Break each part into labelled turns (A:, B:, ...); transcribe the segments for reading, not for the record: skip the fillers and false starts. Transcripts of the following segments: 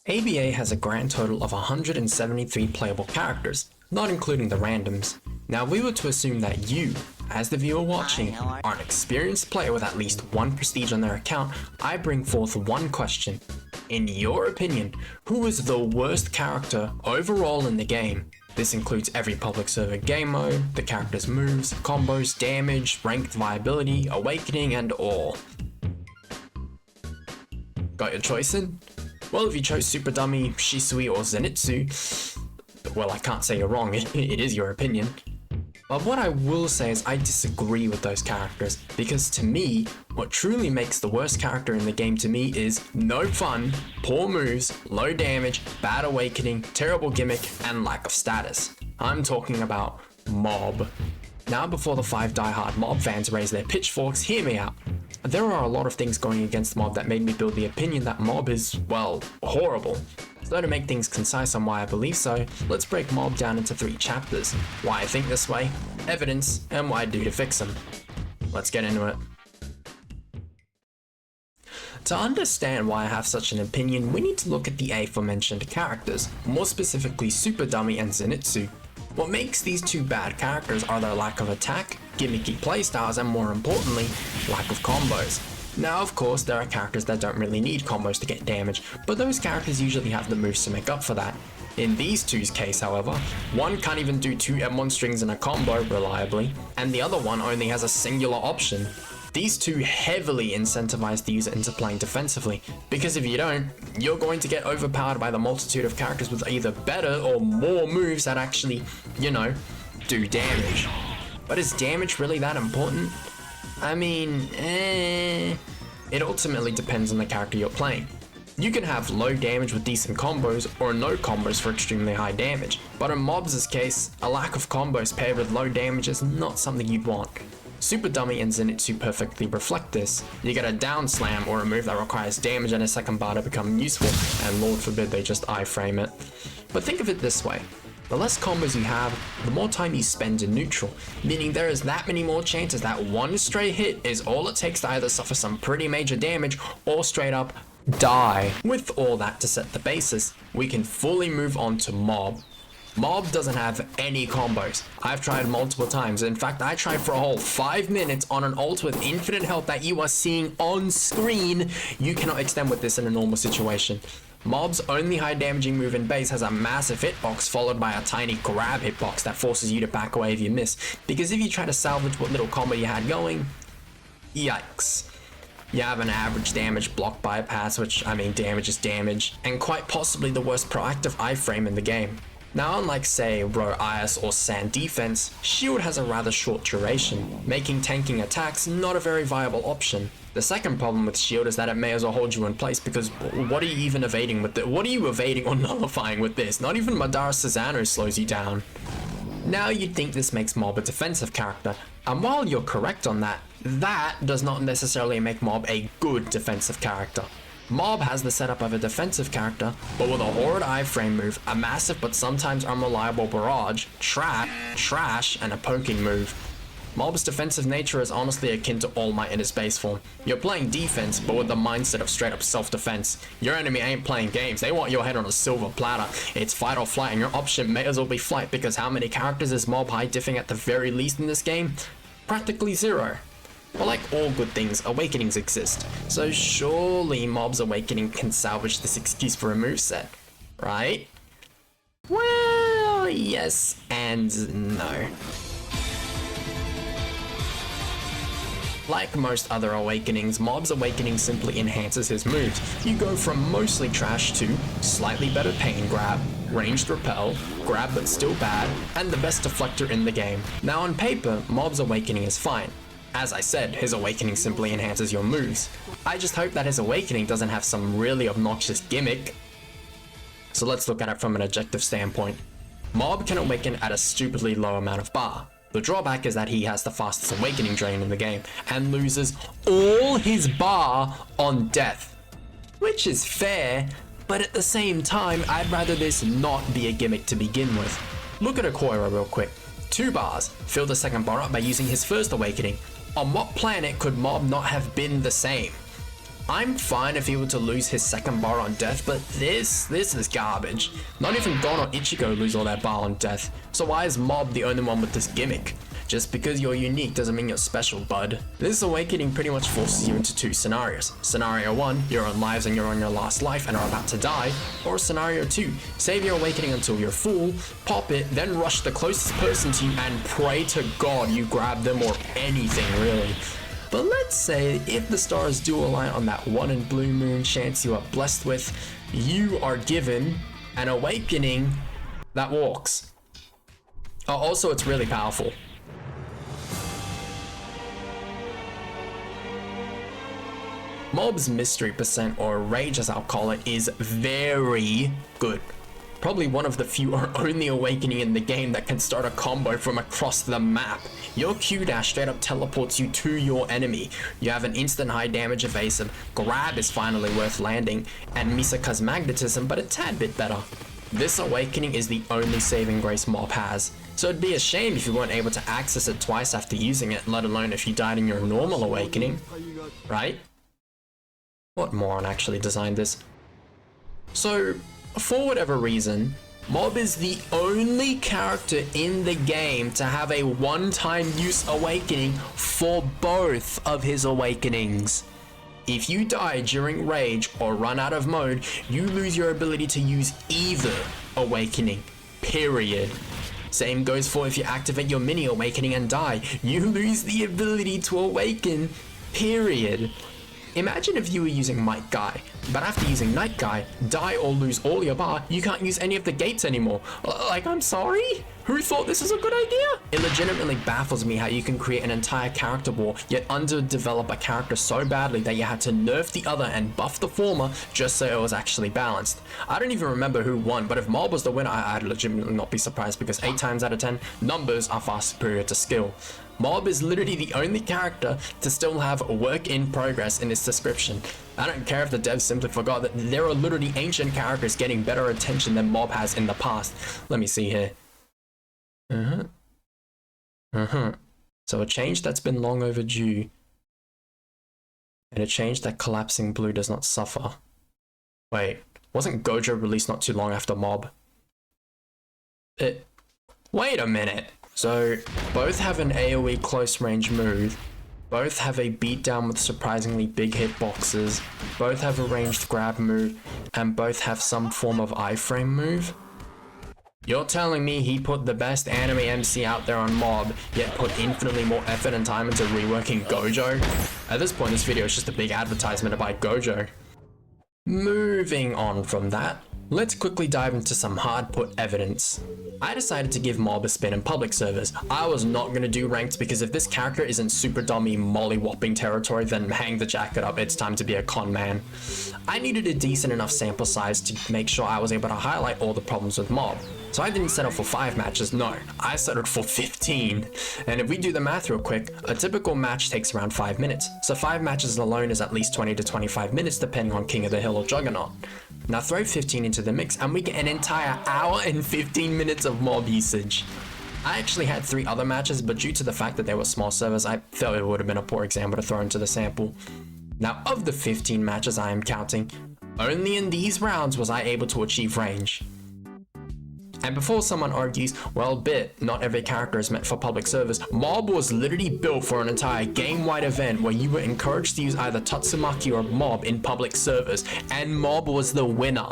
A: ABA has a grand total of 173 playable characters, not including the randoms. Now if we were to assume that you, as the viewer watching, are an experienced player with at least one prestige on their account, I bring forth one question. In your opinion, who is the worst character overall in the game? This includes every public server game mode, the character's moves, combos, damage, ranked viability, awakening, and all. Got your choice in? Well, if you chose Super Dummy, Shisui, or Zenitsu, well, I can't say you're wrong, it is your opinion. But what I will say is I disagree with those characters, because to me, what truly makes the worst character in the game to me is no fun, poor moves, low damage, bad awakening, terrible gimmick, and lack of status. I'm talking about Mob. Now before the 5 diehard Mob fans raise their pitchforks, hear me out. There are a lot of things going against Mob that made me build the opinion that Mob is, well, horrible. So to make things concise on why I believe so, let's break Mob down into 3 chapters. Why I think this way, evidence, and what I do to fix them. Let's get into it. To understand why I have such an opinion, we need to look at the aforementioned characters, more specifically Super Dummy and Zenitsu. What makes these 2 bad characters are their lack of attack, gimmicky playstyles, and more importantly, lack of combos. Now of course there are characters that don't really need combos to get damage, but those characters usually have the moves to make up for that. In these 2's case however, one can't even do 2 M1 strings in a combo reliably, and the other one only has a singular option. These 2 heavily incentivize the user into playing defensively, because if you don't, you're going to get overpowered by the multitude of characters with either better or more moves that actually, do damage. But is damage really that important? I mean, it ultimately depends on the character you're playing. You can have low damage with decent combos, or no combos for extremely high damage, but in Mobs' case, a lack of combos paired with low damage is not something you'd want. Super Dummy and Zenitsu perfectly reflect this. You get a down slam or a move that requires damage and a second bar to become useful, and Lord forbid they just iframe it. But think of it this way. The less combos you have, the more time you spend in neutral, meaning there is that many more chances that one stray hit is all it takes to either suffer some pretty major damage or straight up die. With all that to set the basis, we can fully move on to Mob. Mob doesn't have any combos. I've tried multiple times. In fact, I tried for a whole 5 minutes on an ult with infinite health that you are seeing on screen. You cannot extend with this in a normal situation. Mob's only high damaging move in base has a massive hitbox followed by a tiny grab hitbox that forces you to back away if you miss, because if you try to salvage what little combo you had going, yikes. You have an average damage block bypass, which damage is damage, and quite possibly the worst proactive iframe in the game. Now unlike say Row Ice or Sand defense, shield has a rather short duration, making tanking attacks not a very viable option. The second problem with shield is that it may as well hold you in place, because what are you even evading with it? What are you evading or nullifying with this? Not even Madara Susano slows you down. Now you'd think this makes Mob a defensive character, and while you're correct on that, that does not necessarily make Mob a good defensive character. Mob has the setup of a defensive character, but with a horrid iframe move, a massive but sometimes unreliable barrage, trash, and a poking move. Mob's defensive nature is honestly akin to All Might in his base form. You're playing defense, but with the mindset of straight up self-defense. Your enemy ain't playing games, they want your head on a silver platter. It's fight or flight, and your option may as well be flight, because how many characters is Mob high diffing at the very least in this game? Practically 0. But like all good things, awakenings exist. So surely Mob's awakening can salvage this excuse for a moveset, right? Well, yes and no. Like most other awakenings, Mob's awakening simply enhances his moves. You go from mostly trash to slightly better pain grab, ranged repel, grab but still bad, and the best deflector in the game. Now on paper, Mob's awakening is fine. As I said, his awakening simply enhances your moves. I just hope that his awakening doesn't have some really obnoxious gimmick. So let's look at it from an objective standpoint. Mob can awaken at a stupidly low amount of bar. The drawback is that he has the fastest awakening drain in the game, and loses all his bar on death. Which is fair, but at the same time, I'd rather this not be a gimmick to begin with. Look at Akoira real quick. 2 bars, fill the second bar up by using his first awakening. On what planet could Mob not have been the same? I'm fine if he were to lose his second bar on death, but this is garbage. Not even Gon or Ichigo lose all their bar on death, so why is Mob the only one with this gimmick? Just because you're unique doesn't mean you're special, bud. This awakening pretty much forces you into two scenarios. Scenario 1, you're on lives and you're on your last life and are about to die. Or scenario 2, save your awakening until you're full, pop it, then rush the closest person to you and pray to God you grab them or anything really. But let's say if the stars do align on that one in blue moon chance you are blessed with, you are given an awakening that walks. Also, it's really powerful. Mob's mystery percent, or rage as I'll call it, is very good. Probably one of the few or only awakening in the game that can start a combo from across the map. Your Q dash straight up teleports you to your enemy. You have an instant high damage evasive, grab is finally worth landing, and Misaka's magnetism but a tad bit better. This awakening is the only saving grace Mob has, so it'd be a shame if you weren't able to access it twice after using it, let alone if you died in your normal awakening, right? What moron actually designed this? So, for whatever reason, Mob is the only character in the game to have a one-time use awakening for both of his awakenings. If you die during rage or run out of mode, you lose your ability to use either awakening, period. Same goes for if you activate your mini awakening and die, you lose the ability to awaken, period. Imagine if you were using Might Guy, but after using Night Guy, die or lose all your bar, you can't use any of the gates anymore. Like, I'm sorry? Who thought this was a good idea? It legitimately baffles me how you can create an entire character war, yet underdevelop a character so badly that you had to nerf the other and buff the former just so it was actually balanced. I don't even remember who won, but if Mob was the winner, I'd legitimately not be surprised because 8 times out of 10, numbers are far superior to skill. Mob is literally the only character to still have work in progress in its description. I don't care if the devs simply forgot that there are literally ancient characters getting better attention than Mob has in the past. Let me see here. So a change that's been long overdue, and a change that collapsing blue does not suffer. Wait, wasn't Gojo released not too long after Mob? Wait a minute. So, both have an AoE close range move, both have a beatdown with surprisingly big hitboxes, both have a ranged grab move, and both have some form of iframe move? You're telling me he put the best anime MC out there on Mob, yet put infinitely more effort and time into reworking Gojo? At this point, this video is just a big advertisement about Gojo. Moving on from that, let's quickly dive into some hard put evidence. I decided to give Mob a spin in public servers. I was not going to do ranked because if this character is in super dummy molly-whopping territory, then hang the jacket up, it's time to be a con man. I needed a decent enough sample size to make sure I was able to highlight all the problems with Mob. So I didn't settle for 5 matches, no, I settled for 15. And if we do the math real quick, a typical match takes around 5 minutes. So 5 matches alone is at least 20 to 25 minutes depending on King of the Hill or Juggernaut. Now throw 15 into the mix and we get an entire hour and 15 minutes of Mob usage. I actually had 3 other matches, but due to the fact that they were small servers, I felt it would have been a poor example to throw into the sample. Now of the 15 matches I am counting, only in these rounds was I able to achieve range. And before someone argues, well not every character is meant for public servers, Mob was literally built for an entire game-wide event where you were encouraged to use either Tatsumaki or Mob in public servers, and Mob was the winner.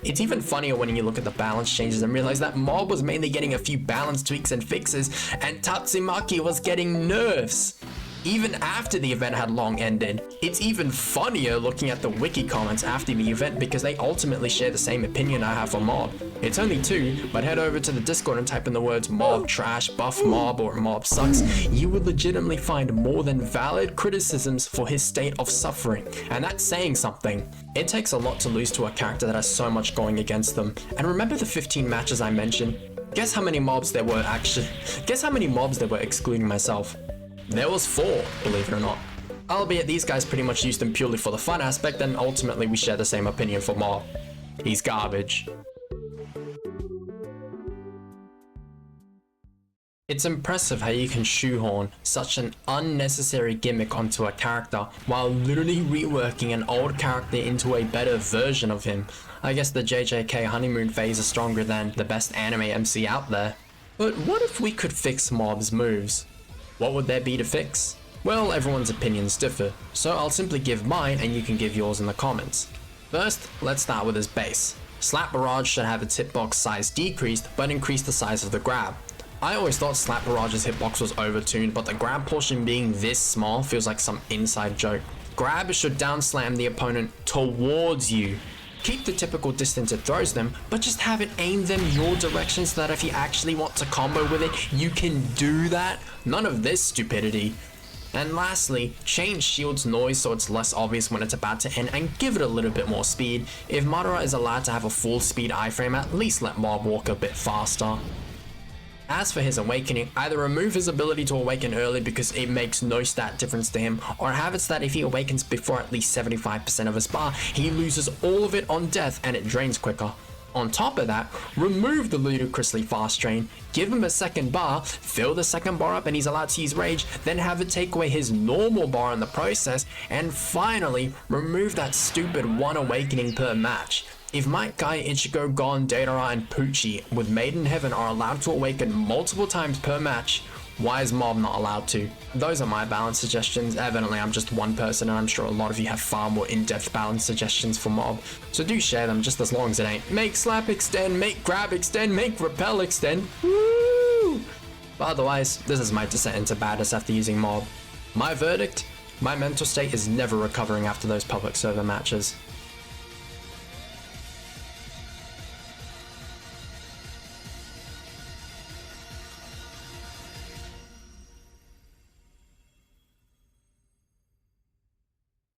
A: It's even funnier when you look at the balance changes and realize that Mob was mainly getting a few balance tweaks and fixes, and Tatsumaki was getting nerfs. Even after the event had long ended. It's even funnier looking at the wiki comments after the event because they ultimately share the same opinion I have for Mob. It's only 2, but head over to the Discord and type in the words Mob trash, buff Mob, or Mob sucks. You would legitimately find more than valid criticisms for his state of suffering, and that's saying something. It takes a lot to lose to a character that has so much going against them. And remember the 15 matches I mentioned? Guess how many mobs there were excluding myself? There was 4, believe it or not. Albeit these guys pretty much used him purely for the fun aspect, and ultimately we share the same opinion for Mob. He's garbage. It's impressive how you can shoehorn such an unnecessary gimmick onto a character while literally reworking an old character into a better version of him. I guess the JJK honeymoon phase is stronger than the best anime MC out there. But what if we could fix Mob's moves? What would there be to fix? Well, everyone's opinions differ, so I'll simply give mine and you can give yours in the comments. First, let's start with his base. Slap Barrage should have its hitbox size decreased, but increase the size of the grab. I always thought Slap Barrage's hitbox was overtuned, but the grab portion being this small feels like some inside joke. Grab should down slam the opponent towards you. Keep the typical distance it throws them, but just have it aim them your direction so that if you actually want to combo with it, you can do that. None of this stupidity. And lastly, change shield's noise so it's less obvious when it's about to end and give it a little bit more speed. If Madara is allowed to have a full speed iframe, at least let Mob walk a bit faster. As for his awakening, either remove his ability to awaken early because it makes no stat difference to him, or have it so that if he awakens before at least 75% of his bar, he loses all of it on death and it drains quicker. On top of that, remove the ludicrously fast drain, give him a second bar, fill the second bar up and he's allowed to use rage, then have it take away his normal bar in the process, and finally, remove that stupid one awakening per match. If Might Guy, Ichigo, Gon, Deidara, and Pucci with Maiden Heaven are allowed to awaken multiple times per match, why is Mob not allowed to? Those are my balance suggestions. Evidently I'm just one person and I'm sure a lot of you have far more in-depth balance suggestions for Mob, so do share them just as long as it ain't make slap extend, make grab extend, make repel extend, woo! But otherwise, this is my descent into badness after using Mob. My verdict? My mental state is never recovering after those public server matches.